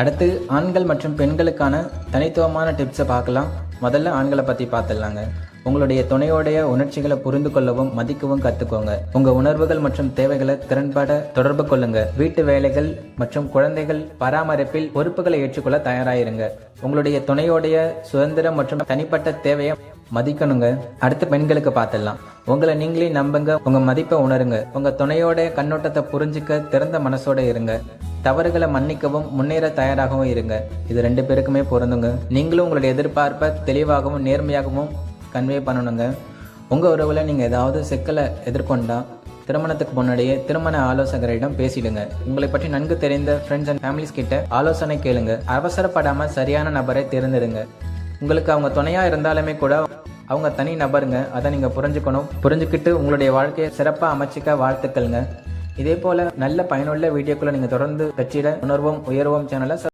அடுத்து ஆண்கள் மற்றும் பெண்களுக்கான தனித்துவமான டிப்ஸை பார்க்கலாம். முதல்ல ஆண்களை பற்றி பார்த்துடலாங்க. உங்களுடைய துணையோடைய உணர்ச்சிகளை புரிந்து கொள்ளவும் மதிக்கவும் கற்றுக்கோங்க. உங்கள் உணர்வுகள் மற்றும் தேவைகளை திறன்பட தொடர்பு கொள்ளுங்க. வீட்டு வேலைகள் மற்றும் குழந்தைகள் பராமரிப்பில் பொறுப்புகளை ஏற்றுக்கொள்ள தயாராயிருங்க. உங்களுடைய துணையோடைய சுதந்திரம் மற்றும் தனிப்பட்ட தேவையை மதிக்கணுங்க. அடுத்து பெண்களுக்கு பார்த்துடலாம். உங்களை நீங்களே நம்புங்க. உங்க மதிப்பை உணருங்க. உங்க துணையோட கண்ணோட்டத்தை புரிஞ்சுக்க திறந்த மனசோட இருங்க. தவறுகளை மன்னிக்கவும் முன்னேற தயாராகவும் இருங்க. இது 2 பேருக்குமே பொருந்துங்க. நீங்களும் உங்களுடைய எதிர்பார்ப்பை தெளிவாகவும் நேர்மையாகவும் கன்வே பண்ணணுங்க. உங்க உறவுல நீங்க ஏதாவது சிக்கலை எதிர்கொண்டா திருமணத்துக்கு முன்னாடியே திருமண ஆலோசகரிடம் பேசிடுங்க. உங்களை பற்றி நன்கு தெரிந்த ஃப்ரெண்ட்ஸ் அண்ட் ஃபேமிலிஸ் கிட்ட ஆலோசனை கேளுங்க. அவசரப்படாம சரியான நபரை தேர்ந்தெடுங்க. உங்களுக்கு அவங்க துணையா இருந்தாலுமே கூட அவங்க தனி நபருங்க. அதை நீங்க புரிஞ்சுக்கிட்டு உங்களுடைய வாழ்க்கையை சிறப்பா அமைச்சிக்க வாழ்த்துக்கள்ங்க. இதே போல நல்ல பயனுள்ள வீடியோக்களை நீங்க தொடர்ந்து பெற்றிட உணர்வோம் உயர்வோம் சேனலை